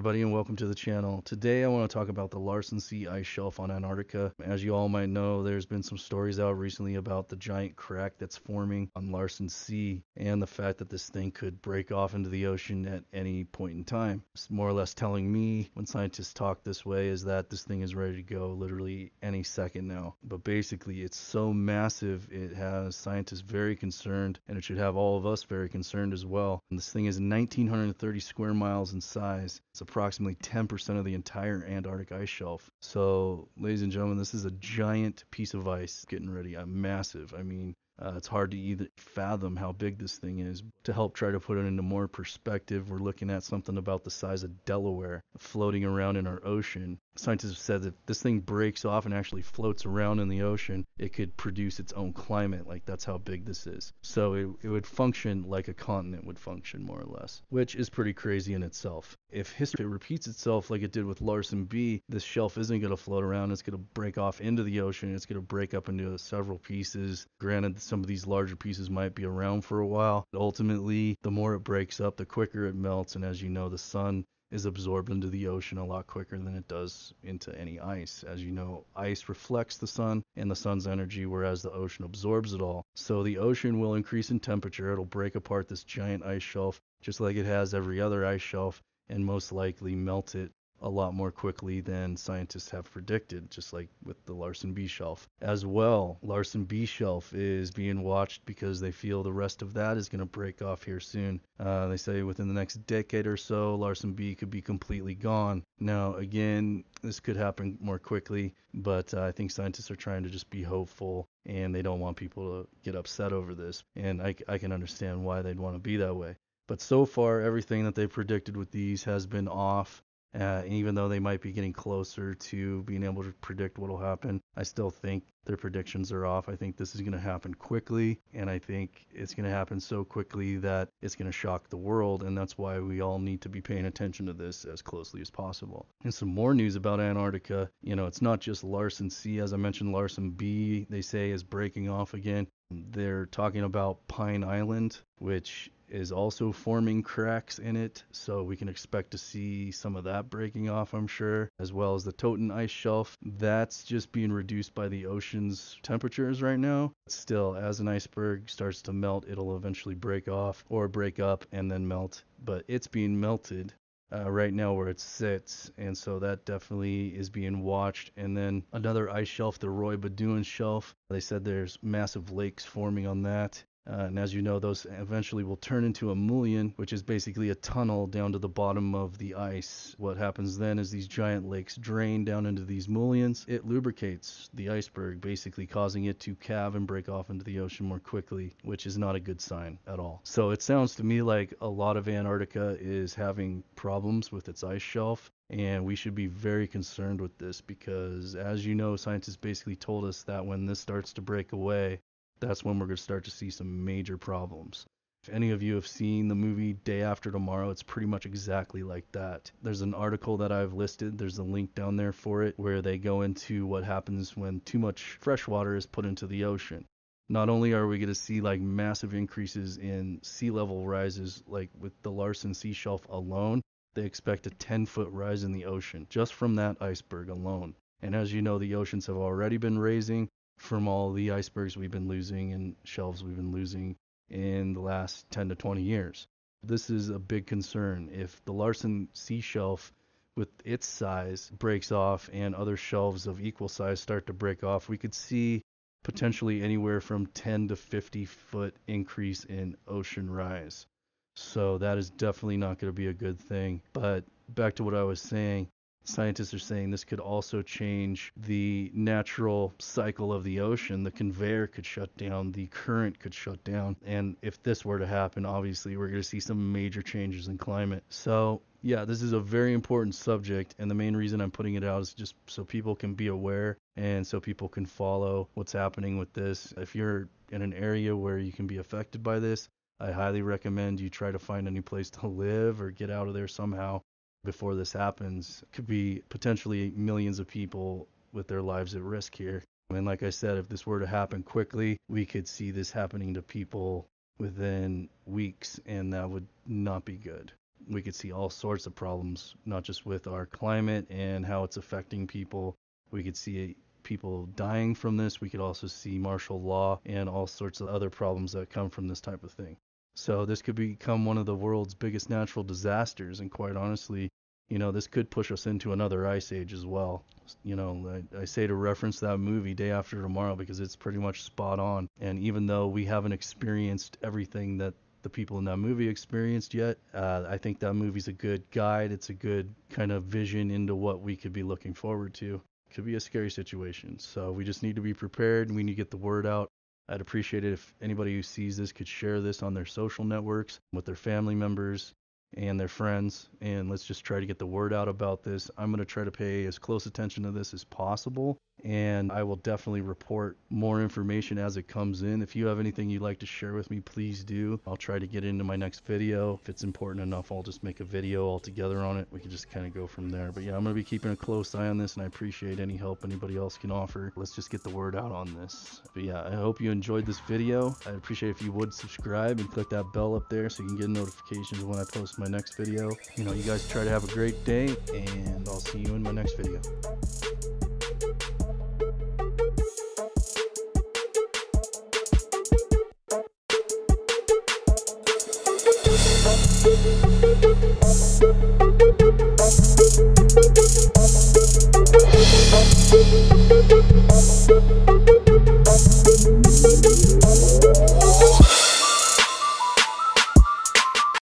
everybody, and welcome to the channel. Today I want to talk about the Larsen C ice shelf on Antarctica. As you all might know, there's been some stories out recently about the giant crack that's forming on Larsen C and the fact that this thing could break off into the ocean at any point in time. It's more or less telling me, when scientists talk this way, is that this thing is ready to go literally any second now. But basically, it's so massive, it has scientists very concerned, and it should have all of us very concerned as well. And this thing is 1,930 square miles in size. It's approximately 10% of the entire Antarctic ice shelf. So, ladies and gentlemen, this is a giant piece of ice getting ready. Massive. It's hard to either fathom how big this thing is. To help try to put it into more perspective, we're looking at something about the size of Delaware floating around in our ocean. Scientists have said that if this thing breaks off and actually floats around in the ocean, it could produce its own climate. Like, that's how big this is. So it would function like a continent would function, more or less, which is pretty crazy in itself. If history repeats itself like it did with Larsen B, this shelf isn't going to float around. It's going to break off into the ocean. It's going to break up into several pieces. Granted, some of these larger pieces might be around for a while. But ultimately, the more it breaks up, the quicker it melts. And as you know, the sun is absorbed into the ocean a lot quicker than it does into any ice. As you know, ice reflects the sun and the sun's energy, whereas the ocean absorbs it all. So the ocean will increase in temperature. It'll break apart this giant ice shelf, just like it has every other ice shelf, and most likely melt it a lot more quickly than scientists have predicted, just like with the Larsen B shelf. As well, Larsen B shelf is being watched because they feel the rest of that is going to break off here soon. They say within the next decade or so, Larsen B could be completely gone. Now, again, this could happen more quickly, but I think scientists are trying to just be hopeful, and they don't want people to get upset over this. And I can understand why they'd want to be that way. But so far, everything that they predicted with these has been off. Even though they might be getting closer to being able to predict what will happen, I still think their predictions are off. I think this is going to happen quickly, and I think it's going to happen so quickly that it's going to shock the world, and that's why we all need to be paying attention to this as closely as possible. And some more news about Antarctica. It's not just Larsen C. As I mentioned, Larsen B, they say, is breaking off again. They're talking about Pine Island, which is also forming cracks in it, so we can expect to see some of that breaking off, I'm sure, as well as the Toten ice shelf. That's just being reduced by the ocean's temperatures right now. Still, as an iceberg starts to melt, it'll eventually break off or break up and then melt, but it's being melted right now where it sits, and so that definitely is being watched. And then another ice shelf, the Roy Baduin shelf, they said there's massive lakes forming on that. And as you know, those eventually will turn into a mullion, which is basically a tunnel down to the bottom of the ice. What happens then is these giant lakes drain down into these mullions. It lubricates the iceberg, basically causing it to calve and break off into the ocean more quickly, which is not a good sign at all. So it sounds to me like a lot of Antarctica is having problems with its ice shelf. And we should be very concerned with this because, as you know, scientists basically told us that when this starts to break away, that's when we're going to start to see some major problems. If any of you have seen the movie Day After Tomorrow, it's pretty much exactly like that. There's an article that I've listed, there's a link down there for it, where they go into what happens when too much fresh water is put into the ocean. Not only are we going to see like massive increases in sea level rises, like with the Larsen Sea Shelf alone, they expect a 10-foot rise in the ocean just from that iceberg alone. And as you know, the oceans have already been raising from all the icebergs we've been losing and shelves we've been losing in the last 10 to 20 years. This is a big concern. If the Larsen Sea Shelf with its size breaks off and other shelves of equal size start to break off, we could see potentially anywhere from 10 to 50 foot increase in ocean rise. So that is definitely not going to be a good thing. But back to what I was saying, scientists are saying this could also change the natural cycle of the ocean. The conveyor could shut down, the current could shut down. And if this were to happen, obviously we're going to see some major changes in climate. So yeah, this is a very important subject, and the main reason I'm putting it out is just so people can be aware and so people can follow what's happening with this. If you're in an area where you can be affected by this, I highly recommend you try to find a new place to live or get out of there somehow before this happens. It could be potentially millions of people with their lives at risk here. And like I said, if this were to happen quickly, we could see this happening to people within weeks, and that would not be good. we could see all sorts of problems, not just with our climate and how it's affecting people. We could see people dying from this. We could also see martial law and all sorts of other problems that come from this type of thing. So this could become one of the world's biggest natural disasters, and quite honestly, this could push us into another ice age as well. I say to reference that movie Day After Tomorrow because it's pretty much spot on. And even though we haven't experienced everything that the people in that movie experienced yet, I think that movie's a good guide. It's a good kind of vision into what we could be looking forward to. It could be a scary situation. So we just need to be prepared, and we need to get the word out. I'd appreciate it if anybody who sees this could share this on their social networks with their family members and their friends, and let's just try to get the word out about this. I'm going to try to pay as close attention to this as possible, and I will definitely report more information as it comes in. If you have anything you'd like to share with me, please do. I'll try to get into my next video. If it's important enough, I'll just make a video altogether on it. We can just kind of go from there. But yeah, I'm going to be keeping a close eye on this, and I appreciate any help anybody else can offer. Let's just get the word out on this. But yeah, I hope you enjoyed this video. I'd appreciate if you would subscribe and click that bell up there so you can get notifications when I post my next video. You guys try to have a great day, and I'll see you in my next video.